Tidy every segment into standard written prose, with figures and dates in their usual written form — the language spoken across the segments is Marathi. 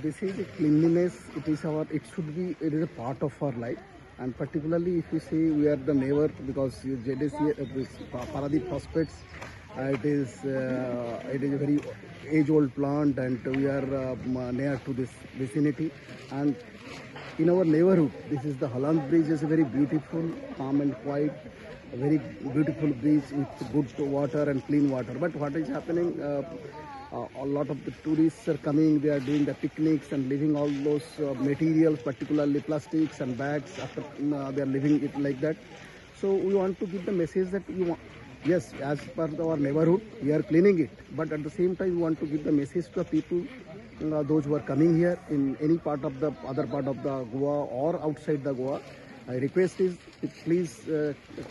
this is a cleanliness. It is our. It should be. It is a part of our life, and particularly if you say we are the neighbor, because JDC, this Paradip Phosphates, it is a very age-old plant, and we are near to this vicinity, and in our neighborhood, this is the Holland Bridge. Is a very beautiful, calm and quiet, a very beautiful bridge with good water and clean water. But what is happening? A lot of the tourists are coming. They are doing the picnics and leaving all those materials, particularly plastics and bags. After they are leaving it like that. So we want to give the message that yes, as per our neighborhood, we are cleaning it. But at the same time, we want to give the message to the people. Those who are coming here in any part of the other part of the Goa or outside the Goa, my request is please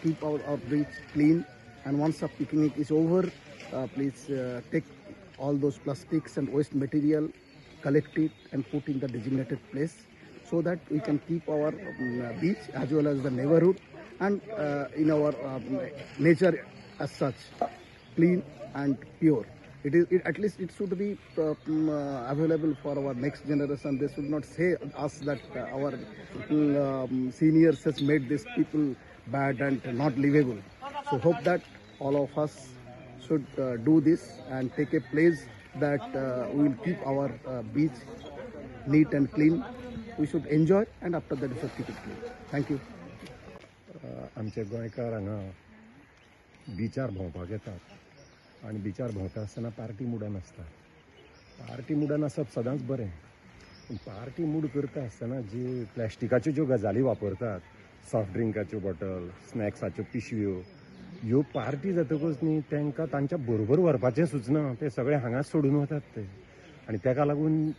keep our beach clean, and once the picnic is over, please take all those plastics and waste material, collect it and put in the designated place, so that we can keep our beach as well as the neighborhood and in our nature as such clean and pure. At least it should be available for our next generation. They should not say us that our seniors has made these people bad and not livable. So hope that all of us should do this and take a place that we will keep our beach neat and clean. We should enjoy, and after that we should keep it clean. Thank you. आमचे गोंयकार हांगा बिचार भोंवपाक येतात आनी बिचार भोंवता आसतना पार्टी मुडान आसता. पार्टी मुडान आसप सदांच बरें, पूण पार्टी मूड करता आसतना जे प्लॅस्टिकाच्यो ज्यो गजाली वापरतात, सॉफ्ट ड्रिंकाच्यो बॉटल, स्नॅक्साच्यो पिशव्यो, ह्यो पार्टी जातकच न्ही तांकां तांच्या बरोबर व्हरपाचें सुचना. ते सगळे हांगाच सोडून वतात ते, आनी ताका लागून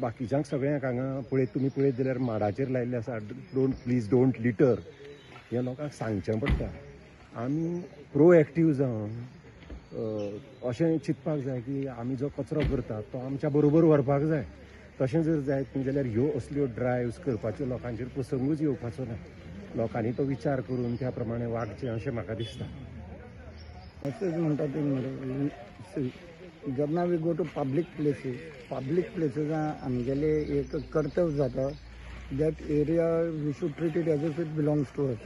बाकीच्यांक सगळ्यांक हांगा तुमी पळयत जाल्यार माडाचेर लायिल्ले आसा प्लीज डोंट लिटर. हे लोकांक सांगचें पडटा. आमी प्रोएक्टीव जावन अशें चिंतपाक जाय की आमी जो कचरो करता तो आमच्या बरोबर व्हरपाक जाय. तशें जर जायत न्ही जाल्यार ह्यो असल्यो ड्रायव्स करपाच्यो लोकांचेर प्रसंगूच येवपाचो ना. लोकांनी तो विचार करून त्या प्रमाणे वागचें अशें म्हाका दिसता. अशेंच म्हणटा ते जेन्ना we go to public places आमगेले एक कर्तव्य जाता that area we should treat it as if it belongs to us.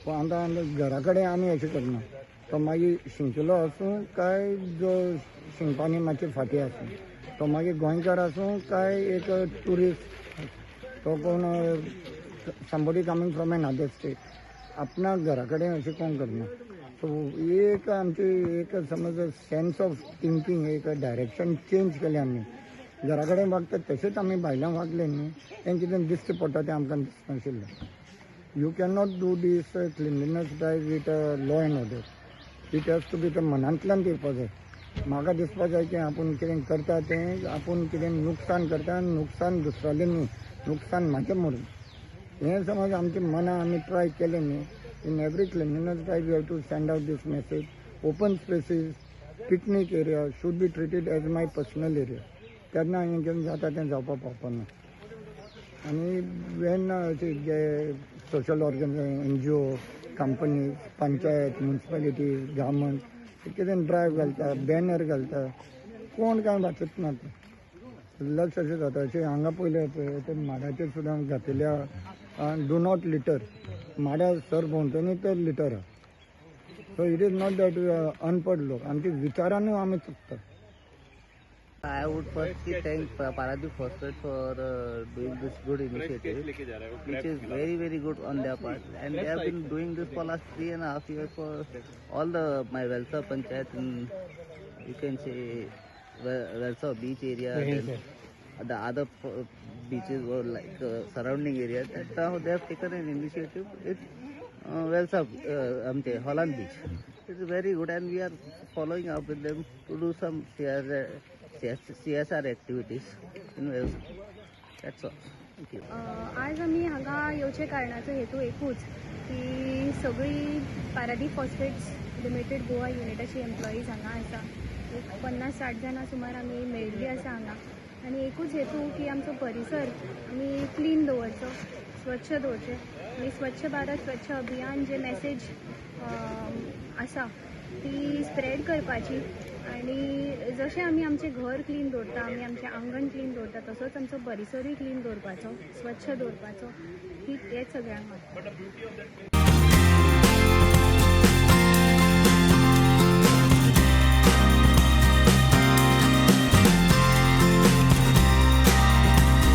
पूण आतां घरा कडेन आमी अशें करना. तो मागीर शिंचुलो आसूं काय जो शिंपानी मातशे फाटी आसूं, तो मागीर गोंयकार आसूं काय एक ट्युरिस्ट, तो कोण somebody coming from another state, आपणा घरा कडेन अशें कोण करना. सो एक आमची एक समज सेन्स ऑफ थिंकींग, एक डायरेक्शन चेंज केलें आमी. घरा कडेन वागतात तशेंच आमी भायल्यान वागले न्ही, तें कितें दिश्टी पडटा तें आमकां दिसनाशिल्लें. You can not do this cleanliness drive with law and order. It has to be ते मनांतल्यान करपा जाय. म्हाका दिसपा जाय की आपूण कितें करता तें आपूण कितें नुकसान करता आनी नुकसान दुसऱ्यालें न्ही, नुकसान म्हाजें म्हणून. हें समज आमचें मनां आमी ट्राय केलें न्ही, in every cleanliness drive you have to send out these message. Open spaces, picnic area should be treated as my personal area. तेन्ना हें कितें जाता तें जावपा पावपाना. आनी वेन जे social organisation, NGO, company, panchayat, municipality, government कितें ड्रायव्ह घालता, बॅनर घालता, कोण कांय वाचत ना. लक्ष अशें जाता अशें हांगा पयलें ते माडाचेर सुद्दां घातिल्ल्या डू नॉट लिटर. माडा सर भोंवतणी तर लिटर आहा. So it is not that अनपड लोक, आमच्या विचारानूय आमी चुकता. I would firstly thank Paradip Phosphates for doing this good initiative, which is very, very good on their part. And they have been doing this for last 3.5 years for all my Velsa Panchayat and you can say Velsa beach area and the other beaches were like surrounding areas. And now they have taken an initiative. It's Velsa, Holland Beach. It's very good and we are following up with them to do some CSR activities in Wales. That's all. Thank you. आज आम्ही हांगा येवचे कारणाचो हेतू एकूच की सगळी पारादीप फॉस्फेट्स लिमिटेड गोवा युनिटाची एम्प्लॉईज हांगा आसा. एक 50-60 जाणां सुमार आमी मेळिल्लीं आसा हांगा. आनी एकूच हेतू की आमचो परिसर आमी क्लीन दवरचो, स्वच्छ दवरचें. आनी स्वच्छ भारत स्वच्छ अभियान जे मॅसेज आसा ती स्प्रेड करपाची आनी जशें आमी आमचें घर क्लीन दवरता, आमी आमचें आंगण क्लीन दवरता, तसोच आमचो परिसरूय क्लीन दवरपाचो, स्वच्छ दवरपाचो, हेच सगळ्यांक मागता.